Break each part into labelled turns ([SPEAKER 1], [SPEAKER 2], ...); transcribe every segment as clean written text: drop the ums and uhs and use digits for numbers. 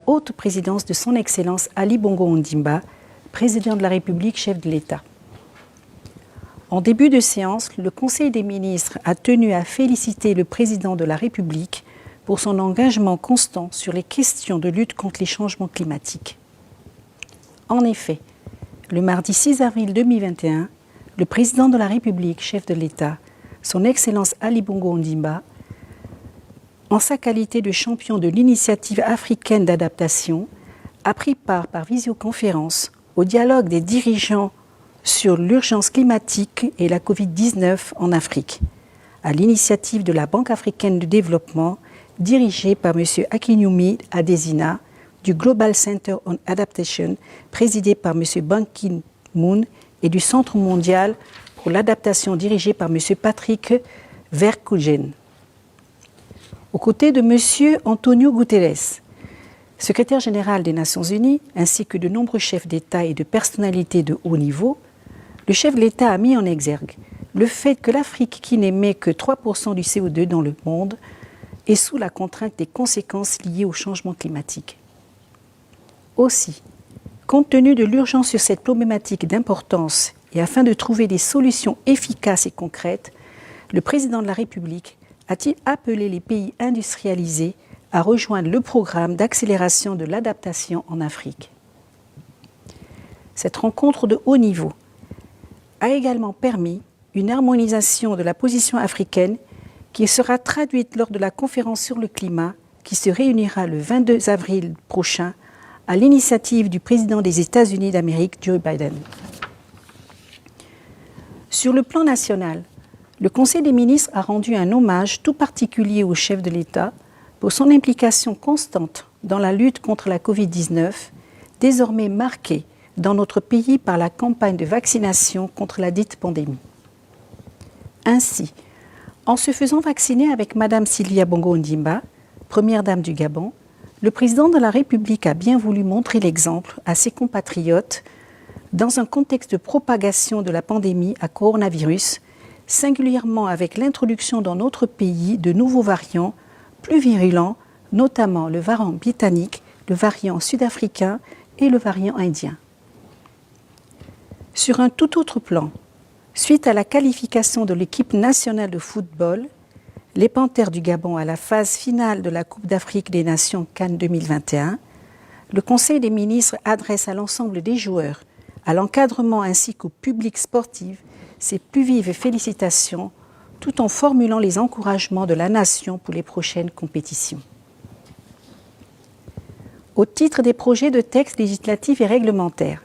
[SPEAKER 1] haute présidence de son Excellence Ali Bongo Ondimba, président de la République, chef de l'État. En début de séance, le Conseil des ministres a tenu à féliciter le président de la République pour son engagement constant sur les questions de lutte contre les changements climatiques. En effet, le mardi 6 avril 2021, le président de la République, chef de l'État, son Excellence Ali Bongo Ondimba, en sa qualité de champion de l'initiative africaine d'adaptation, a pris part par visioconférence au dialogue des dirigeants sur l'urgence climatique et la Covid-19 en Afrique, à l'initiative de la Banque africaine de développement, dirigée par M. Akinyumi Adesina, du Global Center on Adaptation, présidé par M. Ban Ki-moon, et du Centre mondial pour l'adaptation, dirigé par M. Patrick Verkooyen. Aux côtés de M. Antonio Guterres, secrétaire général des Nations Unies, ainsi que de nombreux chefs d'État et de personnalités de haut niveau, le chef de l'État a mis en exergue le fait que l'Afrique, qui n'émet que 3% du CO2 dans le monde, est sous la contrainte des conséquences liées au changement climatique. Aussi, compte tenu de l'urgence sur cette problématique d'importance et afin de trouver des solutions efficaces et concrètes, le président de la République a-t-il appelé les pays industrialisés à rejoindre le programme d'accélération de l'adaptation en Afrique. Cette rencontre de haut niveau a également permis une harmonisation de la position africaine qui sera traduite lors de la conférence sur le climat qui se réunira le 22 avril prochain à l'initiative du président des États-Unis d'Amérique, Joe Biden. Sur le plan national, le Conseil des ministres a rendu un hommage tout particulier au chef de l'État pour son implication constante dans la lutte contre la Covid-19, désormais marquée dans notre pays par la campagne de vaccination contre la dite pandémie. Ainsi, en se faisant vacciner avec Mme Sylvia Bongo Ondimba, première dame du Gabon, le président de la République a bien voulu montrer l'exemple à ses compatriotes dans un contexte de propagation de la pandémie à coronavirus, singulièrement avec l'introduction dans notre pays de nouveaux variants plus virulents, notamment le variant britannique, le variant sud-africain et le variant indien. Sur un tout autre plan, suite à la qualification de l'équipe nationale de football, les Panthères du Gabon à la phase finale de la Coupe d'Afrique des Nations CAN 2021, le Conseil des ministres adresse à l'ensemble des joueurs, à l'encadrement ainsi qu'au public sportif ses plus vives félicitations, tout en formulant les encouragements de la nation pour les prochaines compétitions. Au titre des projets de textes législatifs et réglementaires,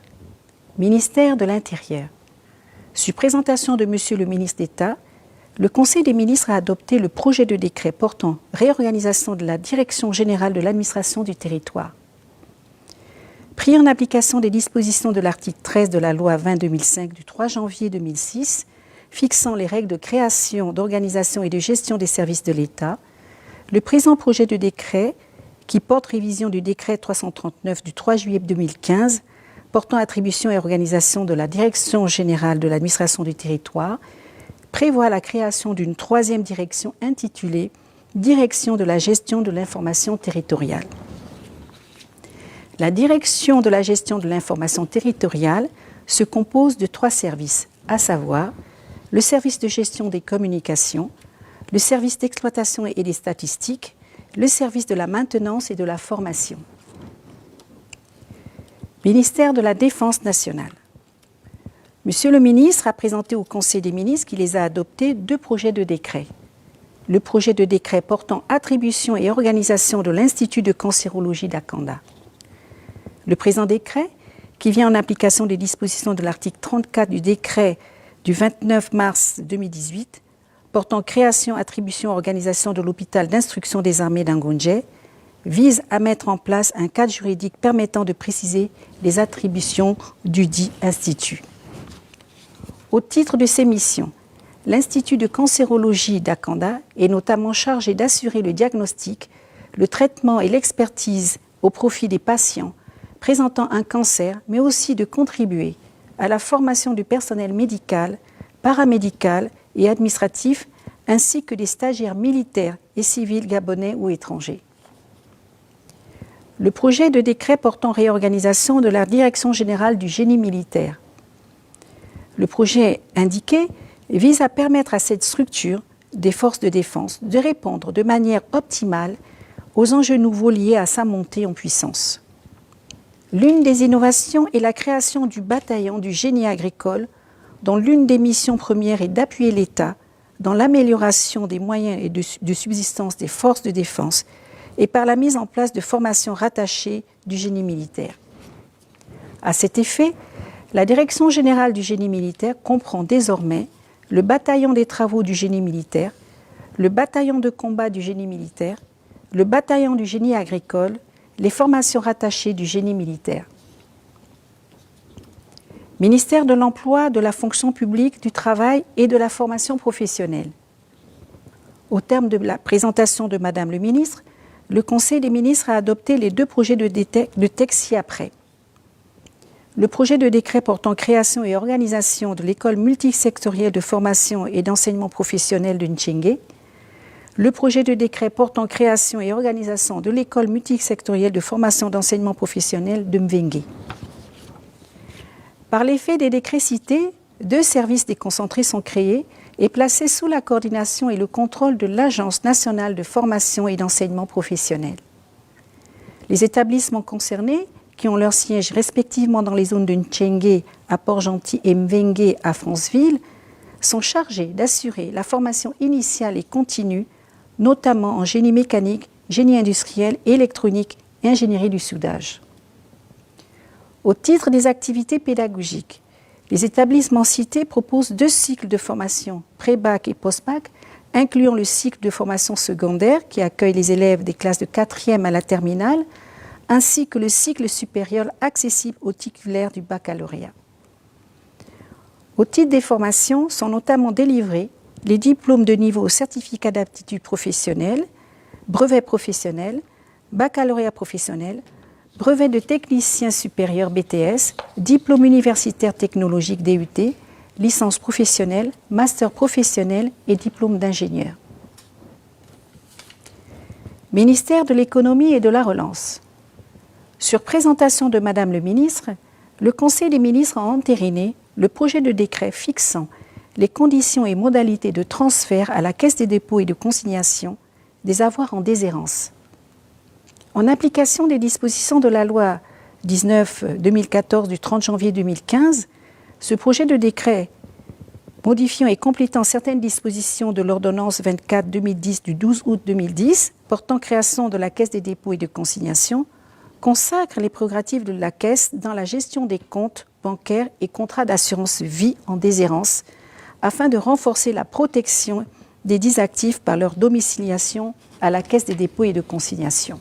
[SPEAKER 1] Ministère de l'Intérieur, sur présentation de Monsieur le ministre d'État, le Conseil des ministres a adopté le projet de décret portant réorganisation de la Direction générale de l'administration du territoire. Pris en application des dispositions de l'article 13 de la loi 20-2005 du 3 janvier 2006, fixant les règles de création, d'organisation et de gestion des services de l'État, le présent projet de décret, qui porte révision du décret 339 du 3 juillet 2015, portant attribution et organisation de la Direction générale de l'administration du territoire, prévoit la création d'une troisième direction intitulée « Direction de la gestion de l'information territoriale ». La Direction de la gestion de l'information territoriale se compose de 3 services, à savoir le service de gestion des communications, le service d'exploitation et des statistiques, le service de la maintenance et de la formation. Ministère de la Défense nationale. Monsieur le ministre a présenté au Conseil des ministres qui les a adoptés 2 projets de décret. Le projet de décret portant attribution et organisation de l'Institut de cancérologie d'Akanda. Le présent décret, qui vient en application des dispositions de l'article 34 du décret du 29 mars 2018, portant création, attribution et organisation de l'hôpital d'instruction des armées d'Angonje, vise à mettre en place un cadre juridique permettant de préciser les attributions du dit institut. Au titre de ses missions, l'Institut de cancérologie d'Akanda est notamment chargé d'assurer le diagnostic, le traitement et l'expertise au profit des patients présentant un cancer, mais aussi de contribuer à la formation du personnel médical, paramédical et administratif, ainsi que des stagiaires militaires et civils gabonais ou étrangers. le projet de décret portant réorganisation de la Direction générale du génie militaire. Le projet indiqué vise à permettre à cette structure des forces de défense de répondre de manière optimale aux enjeux nouveaux liés à sa montée en puissance. L'une des innovations est la création du bataillon du génie agricole, dont l'une des missions premières est d'appuyer l'État dans l'amélioration des moyens et de subsistance des forces de défense et par la mise en place de formations rattachées du génie militaire. À cet effet, la Direction générale du génie militaire comprend désormais le bataillon des travaux du génie militaire, le bataillon de combat du génie militaire, le bataillon du génie agricole, les formations rattachées du génie militaire. Ministère de l'Emploi, de la fonction publique, du travail et de la formation professionnelle. Au terme de la présentation de Madame le ministre, le Conseil des ministres a adopté les 2 projets de texte ci-après. Le projet de décret portant création et organisation de l'école multisectorielle de formation et d'enseignement professionnel de Ntchégué, le projet de décret portant création et organisation de l'école multisectorielle de formation d'enseignement professionnel de Mvengue. Par l'effet des décrets cités, 2 services déconcentrés sont créés et placés sous la coordination et le contrôle de l'Agence nationale de formation et d'enseignement professionnel. Les établissements concernés, qui ont leur siège respectivement dans les zones de Ntchégué à Port-Gentil et Mvengue à Franceville, sont chargés d'assurer la formation initiale et continue, notamment en génie mécanique, génie industriel, électronique et ingénierie du soudage. Au titre des activités pédagogiques, les établissements cités proposent 2 cycles de formation, pré-bac et post-bac, incluant le cycle de formation secondaire qui accueille les élèves des classes de 4e à la terminale, ainsi que le cycle supérieur accessible aux titulaires du baccalauréat. Au titre des formations sont notamment délivrés les diplômes de niveau certificat d'aptitude professionnelle, brevet professionnel, baccalauréat professionnel, brevet de technicien supérieur BTS, diplôme universitaire technologique DUT, licence professionnelle, master professionnel et diplôme d'ingénieur. Ministère de l'économie et de la relance. Sur présentation de Madame le ministre, le Conseil des ministres a entériné le projet de décret fixant les conditions et modalités de transfert à la Caisse des dépôts et de consignation des avoirs en déshérence. En application des dispositions de la loi 19-2014 du 30 janvier 2015, ce projet de décret modifiant et complétant certaines dispositions de l'ordonnance 24-2010 du 12 août 2010 portant création de la Caisse des dépôts et de consignation consacre les prérogatives de la Caisse dans la gestion des comptes bancaires et contrats d'assurance vie en déshérence afin de renforcer la protection des dits actifs par leur domiciliation à la Caisse des dépôts et de consignation.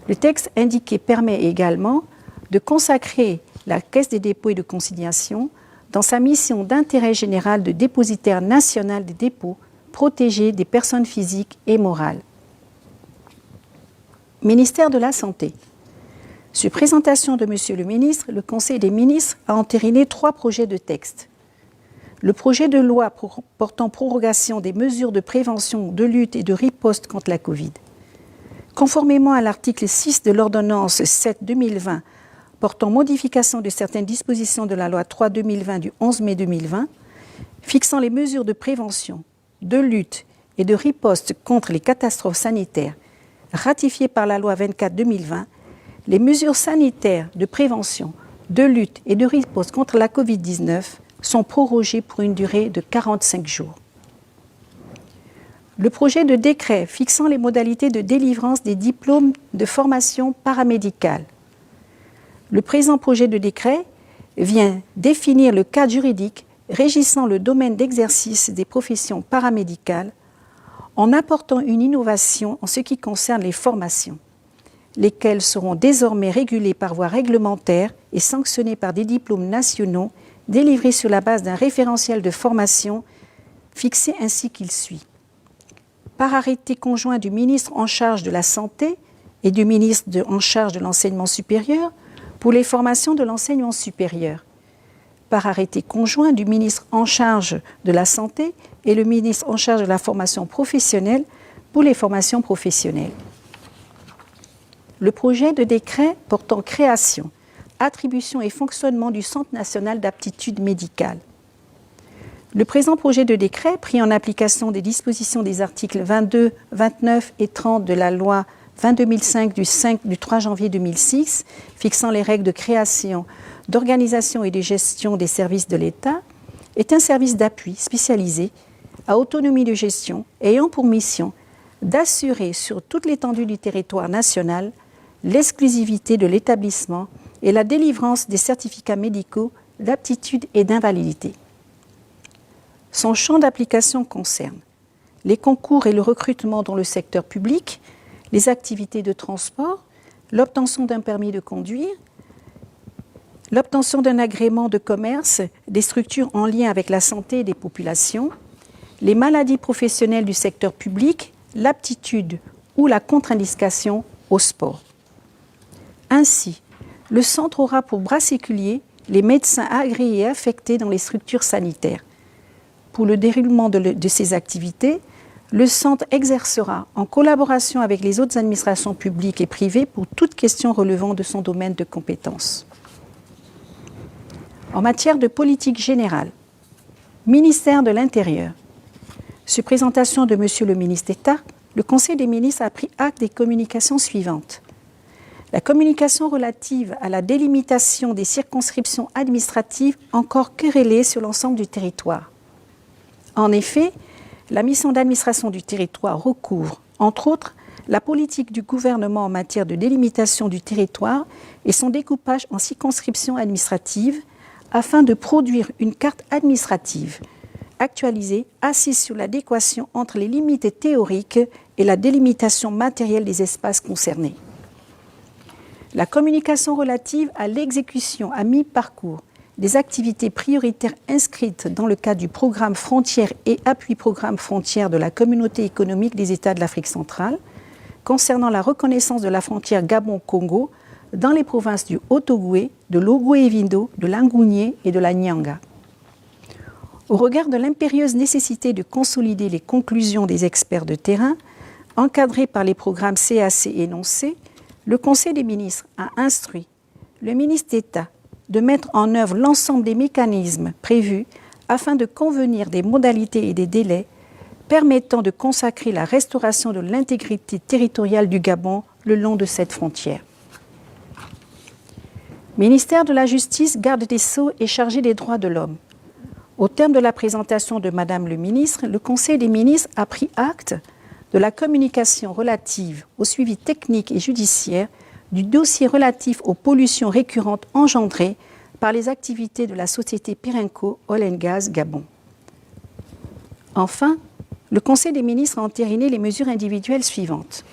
[SPEAKER 1] Le texte indiqué permet également de consacrer la Caisse des dépôts et de consignation dans sa mission d'intérêt général de dépositaire national des dépôts protégés des personnes physiques et morales. Ministère de la Santé. Sur présentation de Monsieur le ministre, le Conseil des ministres a entériné 3 projets de texte. Le projet de loi portant prorogation des mesures de prévention, de lutte et de riposte contre la Covid. Conformément à l'article 6 de l'ordonnance 7-2020 portant modification de certaines dispositions de la loi 3-2020 du 11 mai 2020, fixant les mesures de prévention, de lutte et de riposte contre les catastrophes sanitaires, ratifiées par la loi 24-2020, les mesures sanitaires de prévention, de lutte et de riposte contre la Covid-19 sont prorogées pour une durée de 45 jours. Le projet de décret fixant les modalités de délivrance des diplômes de formation paramédicale. Le présent projet de décret vient définir le cadre juridique régissant le domaine d'exercice des professions paramédicales en apportant une innovation en ce qui concerne les formations, lesquelles seront désormais régulées par voie réglementaire et sanctionnées par des diplômes nationaux délivrés sur la base d'un référentiel de formation fixé ainsi qu'il suit. Par arrêté conjoint du ministre en charge de la Santé et du ministre en charge de l'enseignement supérieur pour les formations de l'enseignement supérieur. Par arrêté conjoint du ministre en charge de la Santé et le ministre en charge de la formation professionnelle pour les formations professionnelles. le projet de décret portant création, attribution et fonctionnement du Centre national d'aptitude médicale. Le présent projet de décret, pris en application des dispositions des articles 22, 29 et 30 de la loi 20-2005 du 3 janvier 2006, fixant les règles de création, d'organisation et de gestion des services de l'État, est un service d'appui spécialisé à autonomie de gestion ayant pour mission d'assurer sur toute l'étendue du territoire national l'exclusivité de l'établissement et la délivrance des certificats médicaux d'aptitude et d'invalidité. Son champ d'application concerne les concours et le recrutement dans le secteur public, les activités de transport, l'obtention d'un permis de conduire, l'obtention d'un agrément de commerce des structures en lien avec la santé des populations, les maladies professionnelles du secteur public, l'aptitude ou la contre-indication au sport. Ainsi, le centre aura pour bras séculier les médecins agréés et affectés dans les structures sanitaires. Pour le déroulement de ces activités, le centre exercera en collaboration avec les autres administrations publiques et privées pour toute question relevant de son domaine de compétences. En matière de politique générale, ministère de l'Intérieur, sur présentation de Monsieur le ministre d'État, le Conseil des ministres a pris acte des communications suivantes. La communication relative à la délimitation des circonscriptions administratives encore querellées sur l'ensemble du territoire. En effet, la mission d'administration du territoire recouvre, entre autres, la politique du gouvernement en matière de délimitation du territoire et son découpage en circonscriptions administratives afin de produire une carte administrative actualisée assise sur l'adéquation entre les limites théoriques et la délimitation matérielle des espaces concernés. La communication relative à l'exécution à mi-parcours des activités prioritaires inscrites dans le cadre du programme Frontières et appui programme Frontières de la Communauté économique des États de l'Afrique centrale concernant la reconnaissance de la frontière Gabon-Congo dans les provinces du Haut-Ogooué, de l'Ogooué-Vindo, de l'Angounié et de la Nyanga. Au regard de l'impérieuse nécessité de consolider les conclusions des experts de terrain, encadrées par les programmes CAC énoncés, le Conseil des ministres a instruit le ministre d'État de mettre en œuvre l'ensemble des mécanismes prévus afin de convenir des modalités et des délais permettant de consacrer la restauration de l'intégrité territoriale du Gabon le long de cette frontière. Ministère de la Justice, garde des Sceaux et chargé des droits de l'homme. Au terme de la présentation de Madame le ministre, le Conseil des ministres a pris acte de la communication relative au suivi technique et judiciaire du dossier relatif aux pollutions récurrentes engendrées par les activités de la société Perenco Oil and Gas Gabon. Enfin, le Conseil des ministres a entériné les mesures individuelles suivantes.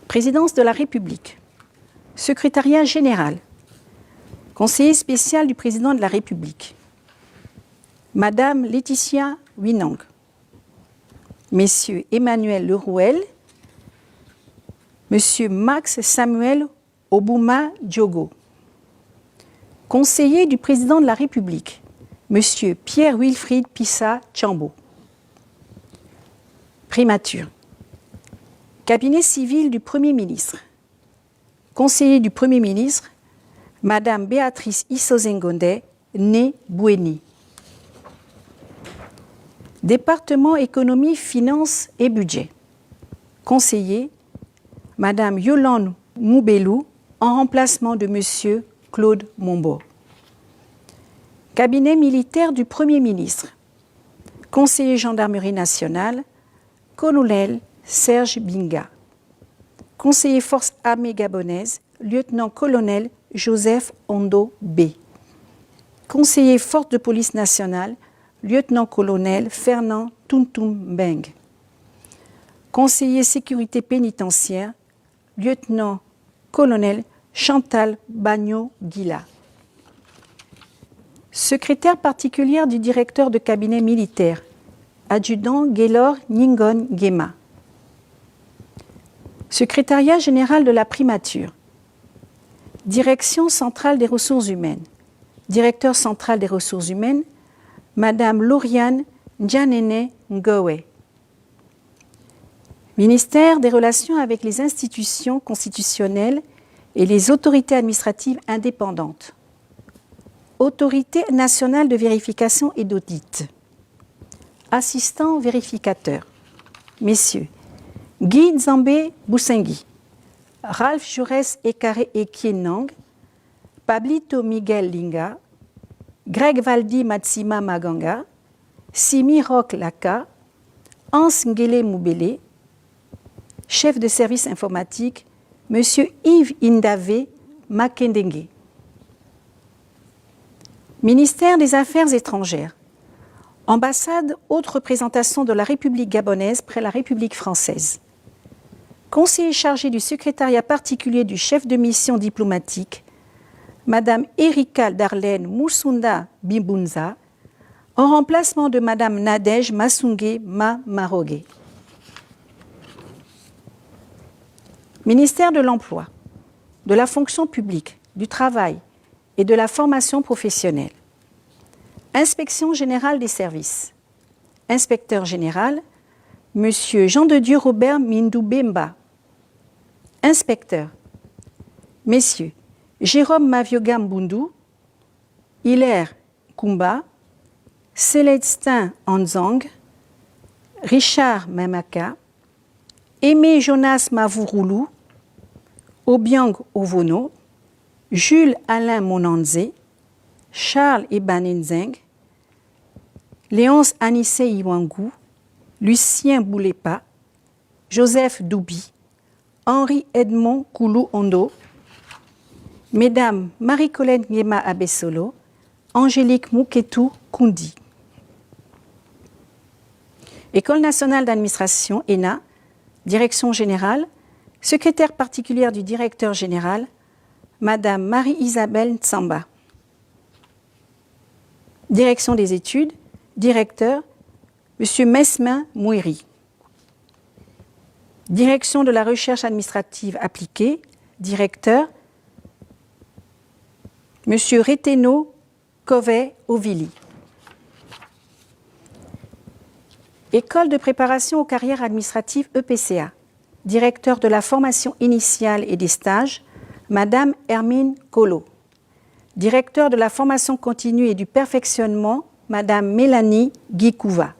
[SPEAKER 1] Présidence de la République, Secrétariat général, Conseiller spécial du Président de la République, Madame Laetitia Winong, Messieurs Emmanuel Lerouel, Monsieur Max Samuel Obouma Diogo, Conseiller du Président de la République, Monsieur Pierre-Wilfried Pissa Tchambo. Primature. Cabinet civil du Premier ministre. Conseiller du Premier ministre, Madame Béatrice Issozengonde, née Bouéni. Département économie, finances et budget. Conseiller, Madame Yolande Moubelou, en remplacement de Monsieur Claude Mombo. Cabinet militaire du Premier ministre. Conseiller gendarmerie nationale, Colonel Serge Binga. Conseiller forces armées gabonaises, lieutenant-colonel Joseph Ondo B. Conseiller forces de police nationale, lieutenant-colonel Fernand Tuntum Beng. Conseiller sécurité pénitentiaire, lieutenant-colonel Chantal Bagno-Guila. Secrétaire particulière du directeur de cabinet militaire, adjudant Gaylor Ningon Gema. Secrétariat général de la primature. Direction centrale des ressources humaines. Directeur central des ressources humaines, Madame Lauriane Njanene Ngowe. Ministère des Relations avec les institutions constitutionnelles et les autorités administratives indépendantes. Autorité nationale de vérification et d'audit. Assistant vérificateur. Messieurs Guy Nzambé Boussengi, Ralph Jaurès Ekare Ekienang, Pablito Miguel Linga, Greg Valdi Matsima Maganga, Simi Roch Laka, Hans Ngele Moubele, chef de service informatique, M. Yves Indave Makendengue. Ministère des Affaires étrangères. Ambassade, haute représentation de la République gabonaise près la République française. Conseiller chargé du secrétariat particulier du chef de mission diplomatique, Madame Erika Darlene Moussunda Bimbunza, en remplacement de Madame Nadège Massunge Marogue. Ministère de l'Emploi, de la fonction publique, du travail et de la formation professionnelle. Inspection générale des services. Inspecteur général, Monsieur Jean-de-Dieu Robert Mindoubemba. Inspecteur, Messieurs Jérôme Mavioga Mbundu, Hilaire Kumba, Célestin Anzang, Richard Mamaka, Aimé Jonas Mavouroulou, Obiang Ovono, Jules Alain Monanze, Charles Ebanenzeng, Léonce Anissé Iwangu, Lucien Boulepa, Joseph Doubi, Henri Edmond Koulou Ondo, Mesdames Marie-Colette Nguema Abessolo, Angélique Mouketou Koundi. École nationale d'administration, ENA, Direction générale, secrétaire particulière du directeur général, Madame Marie-Isabelle Tsamba. Direction des études, directeur, Monsieur Mesmin Mouiri. Direction de la recherche administrative appliquée, directeur, Monsieur Reteno Covey Ovili. École de préparation aux carrières administratives EPCA, directeur de la formation initiale et des stages, Madame Hermine Colo. Directeur de la formation continue et du perfectionnement, Madame Mélanie Guikouva.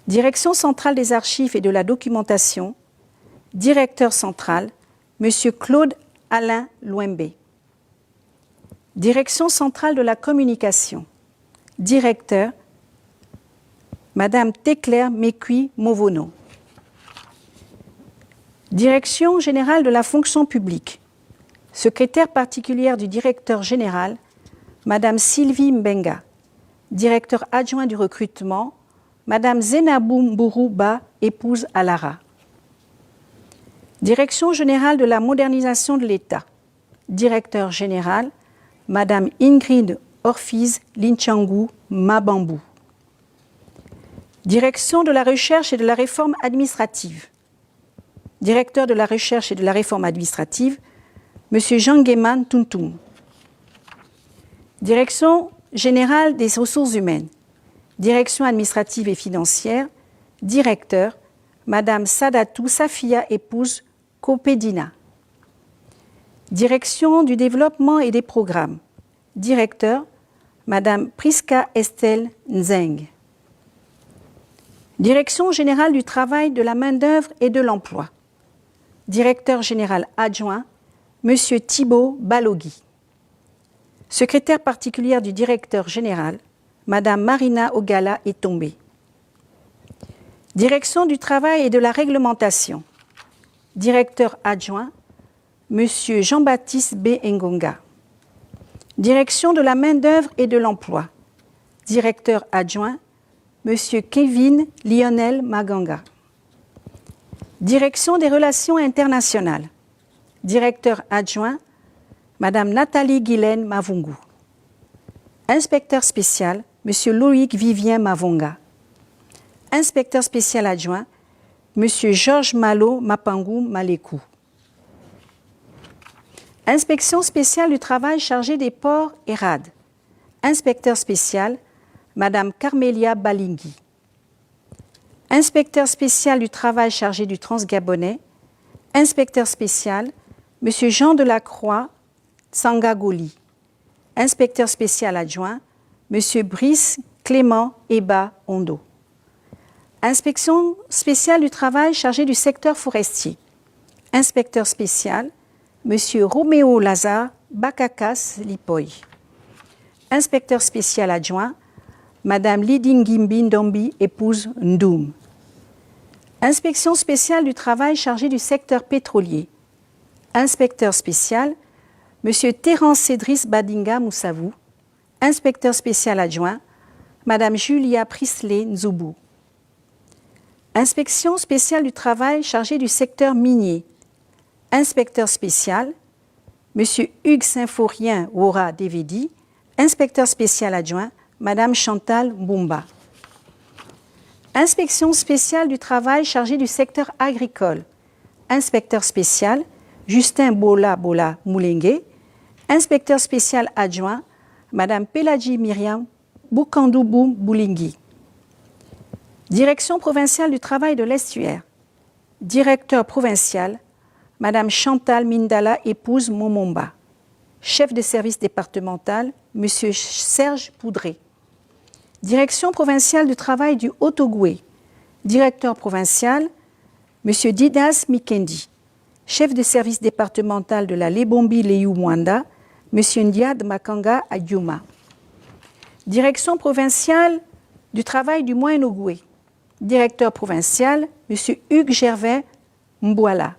[SPEAKER 1] Direction centrale des archives et de la documentation, directeur central, Monsieur Claude Alain Louembe. Direction centrale de la communication, directeur, Madame Teclair Mekui Movono. Direction générale de la fonction publique, secrétaire particulière du directeur général, Madame Sylvie Mbenga. Directeur adjoint du recrutement, Madame Zenabou Mbourouba, épouse Alara. Direction générale de la modernisation de l'État, directeur général, Madame Ingrid Orfiz Linchangu Mabambou. Direction de la recherche et de la réforme administrative. Directeur de la recherche et de la réforme administrative, Monsieur Jean Guéman Tuntum. Direction générale des ressources humaines. Direction administrative et financière, directeur, Madame Sadatou Safia, épouse Kopedina. Direction du développement et des programmes, directeur, Madame Priska Estelle Nzeng. Direction générale du travail, de la main-d'œuvre et de l'emploi, directeur général adjoint, Monsieur Thibault Balogui. Secrétaire particulière du directeur général, Madame Marina Ogala Etombé. Direction du travail et de la réglementation, directeur adjoint, Monsieur Jean-Baptiste B. Ngonga. Direction de la main-d'œuvre et de l'emploi, directeur adjoint, Monsieur Kevin Lionel Maganga. Direction des relations internationales, directeur adjoint, Madame Nathalie Guylaine Mavungu. Inspecteur spécial, Monsieur Loïc Vivien Mavonga. Inspecteur spécial adjoint, Monsieur Georges Malo Mapangou Malekou. Inspection spéciale du travail chargée des ports et rades. Inspecteur spécial, Madame Carmélia Balingui. Inspecteur spécial du travail chargé du Transgabonais, inspecteur spécial, M. Jean Delacroix Sangagoli. Inspecteur spécial adjoint, M. Brice Clément Eba Ondo. Inspection spéciale du travail chargé du secteur forestier. Inspecteur spécial, M. Roméo Lazare Bakakas Lipoy. Inspecteur spécial adjoint, Mme Lidingimbi Ndombi, épouse Ndoum. Inspection spéciale du travail chargé du secteur pétrolier. Inspecteur spécial, M. Terence Cédris Badinga Moussavou. Inspecteur spécial adjoint, Mme Julia Prisley Nzoubou. Inspection spéciale du travail chargé du secteur minier. Inspecteur spécial, M. Hugues Symphorien Wora Devedi. Inspecteur spécial adjoint, Mme Chantal Mbumba. Inspection spéciale du travail chargé du secteur agricole. Inspecteur spécial, Justin Bola Moulengue. Inspecteur spécial adjoint, Mme Peladji Myriam Boukandoubou Boulingui. Direction provinciale du travail de l'estuaire. Directeur provincial, Mme Chantal Mindala, épouse Momomba. Chef de service départemental, M. Serge Poudré. Direction provinciale du travail du Haut-Ogooué. Directeur provincial, M. Didas Mikendi. Chef de service départemental de la Lebombi-Léou Mwanda, M. Ndiad Makanga Adjouma. Direction provinciale du travail du Moyen-Ogooué. Directeur provincial, M. Hugues Gervais Mbouala.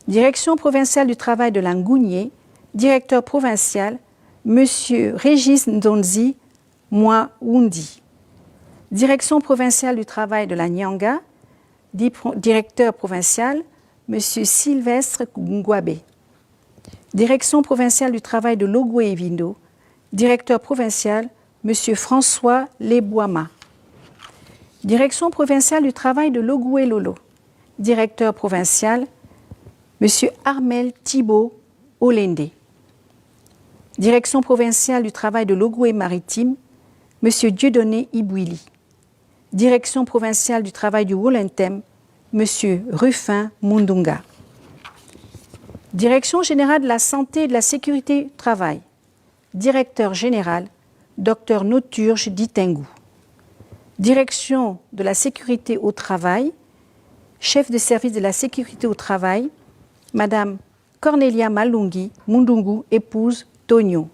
[SPEAKER 1] Direction provinciale du travail de l'Angounier. Directeur provincial, M. Régis Ndonzi Mouaoundi. Direction provinciale du travail de la Nyanga. Directeur provincial, M. Sylvestre Ngwabe. Direction provinciale du travail de Logoué et Vindo. Directeur provincial, M. François Lebouama. Direction provinciale du travail de Logoué Lolo. Directeur provincial, M. Armel Thibault Olende. Direction provinciale du travail de Logoué Maritime, M. Dieudonné Ibouili. Direction provinciale du travail du Wolentem, M. Ruffin Mundunga. Direction générale de la santé et de la sécurité du travail. Directeur général, Dr Noturge Ditengou. Direction de la sécurité au travail, chef de service de la sécurité au travail, Madame Cornelia Malungi Mundungu, épouse Tonio.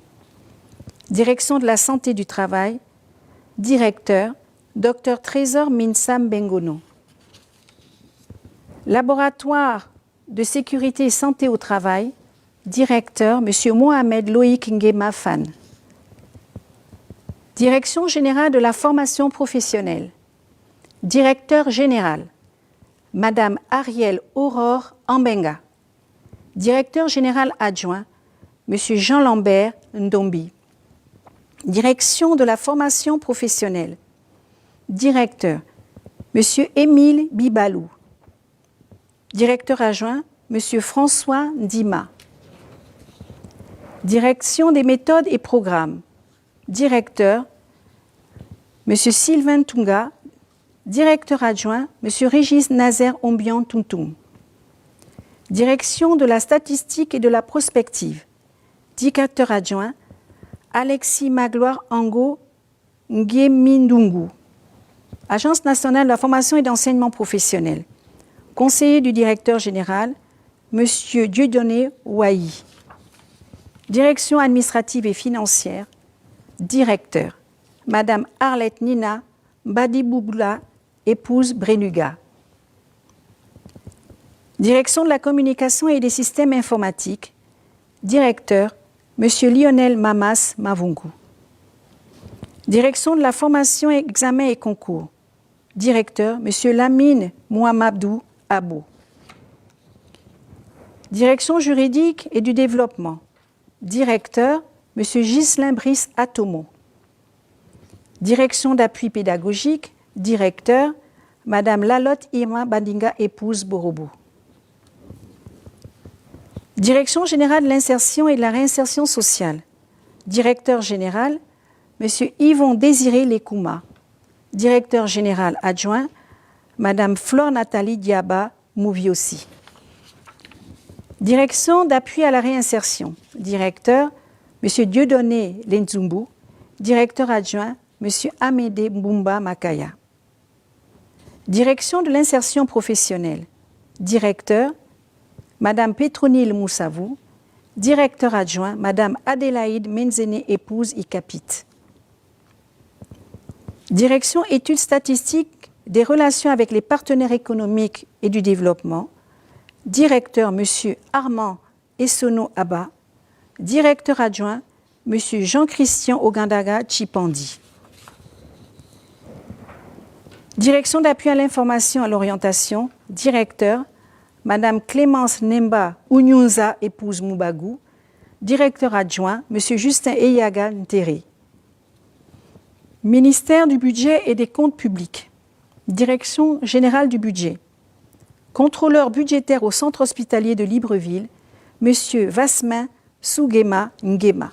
[SPEAKER 1] Direction de la santé du travail, directeur, Dr Trésor Minsam Bengono. Laboratoire de sécurité et santé au travail, directeur, M. Mohamed Loïc Nguema Fan. Direction générale de la formation professionnelle, directeur général, Madame Ariel Aurore Ambenga. Directeur général adjoint, M. Jean Lambert Ndombi. Direction de la formation professionnelle, directeur, M. Émile Bibalou. Directeur adjoint, M. François Ndima. Direction des méthodes et programmes, directeur, M. Sylvain Tunga. Directeur adjoint, M. Régis Nazer Ombian Tuntum. Direction de la statistique et de la prospective, directeur adjoint, Alexis Magloire Ango Nguemindungu. Agence nationale de la formation et d'enseignement professionnel. Conseiller du directeur général, M. Dieudonné Ouahi. Direction administrative et financière, directeur, Madame Arlette Nina Badiboubla, épouse Brenuga. Direction de la communication et des systèmes informatiques, directeur, M. Lionel Mamas Mavungu. Direction de la formation, examen et concours, directeur, M. Lamine Mouhamadou Abou. Direction juridique et du développement, directeur, M. Ghislain Brice Atomo. Direction d'appui pédagogique, directeur, Madame Lalotte Irma Bandinga, épouse Borobou. Direction générale de l'insertion et de la réinsertion sociale, directeur général, M. Yvon Désiré Lekouma. Directeur général adjoint, Madame Flore Nathalie Diaba Mouviosi. Direction d'appui à la réinsertion. Directeur, M. Dieudonné Lenzumbu. Directeur adjoint, M. Amédée Mbumba Makaya. Direction de l'insertion professionnelle. Directeur, Madame Pétronille Moussavou. Directeur adjoint, Madame Adélaïde Menzene Épouse Ikapit. Direction études statistiques des relations avec les partenaires économiques et du développement. Directeur, M. Armand Essono Abba. Directeur adjoint, M. Jean-Christian Ogandaga Chipandi. Direction d'appui à l'information et à l'orientation. Directeur, Madame Clémence Nemba Ounyunza Épouse Moubagou. Directeur adjoint, M. Justin Eyaga Ntere. Ministère du Budget et des Comptes publics. Direction générale du budget. Contrôleur budgétaire au centre hospitalier de Libreville, M. Vasmin Sougema Ngema.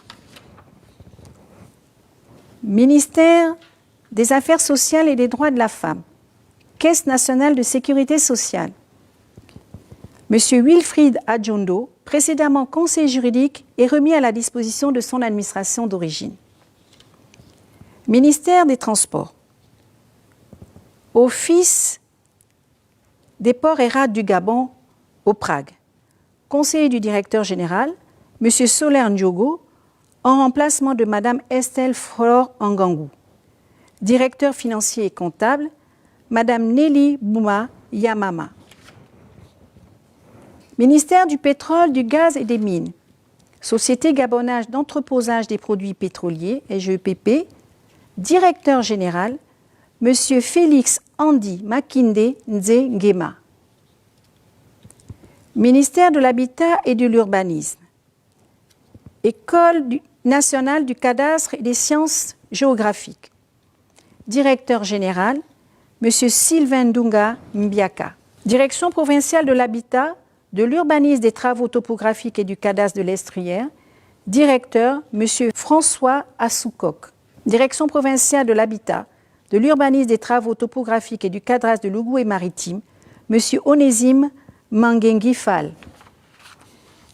[SPEAKER 1] Ministère des Affaires sociales et des droits de la femme. Caisse nationale de sécurité sociale. M. Wilfried Adjondo, précédemment conseiller juridique, est remis à la disposition de son administration d'origine. Ministère des Transports. Office des ports et rades du Gabon au Prague. Conseiller du directeur général, M. Soler Ndiogo, en remplacement de Mme Estelle Flore Angangou. Directeur financier et comptable, Mme Nelly Bouma Yamama. Ministère du pétrole, du gaz et des mines. Société Gabonage d'entreposage des produits pétroliers, SGEPP. Directeur général, M. Félix Andy Makinde Nze Ngema. Ministère de l'Habitat et de l'Urbanisme. École nationale du cadastre et des sciences géographiques. Directeur général, M. Sylvain Dunga Mbiaka. Direction provinciale de l'Habitat, de l'Urbanisme, des travaux topographiques et du cadastre de l'Estruaire. Directeur, M. François Assoukok. Direction provinciale de l'Habitat, de l'Urbanisme, des travaux topographiques et du cadastre de l'Ogooué-Maritime, M. Onésime Mangengi Fall.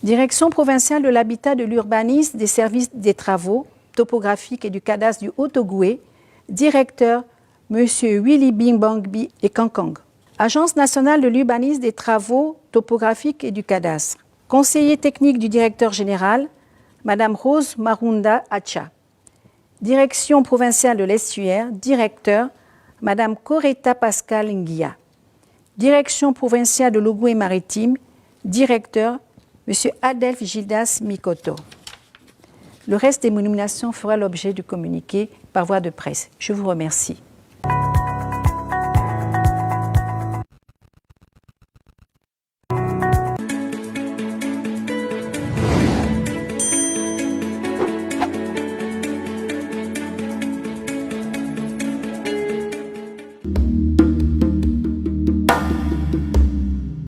[SPEAKER 1] Direction provinciale de l'Habitat, de l'Urbanisme, des services des travaux topographiques et du cadastre du Haut-Ogooué, directeur, M. Willy Bingbangbi et Kankang. Agence nationale de l'urbanisme, des travaux topographiques et du cadastre. Conseiller technique du directeur général, Mme Rose Marunda Acha. Direction provinciale de l'Estuaire, directeur, Mme Coretta Pascal Nguia. Direction provinciale de l'Ogooué-Maritime, directeur, M. Adelphe Gildas Mikoto. Le reste des nominations fera l'objet du communiqué par voie de presse. Je vous remercie.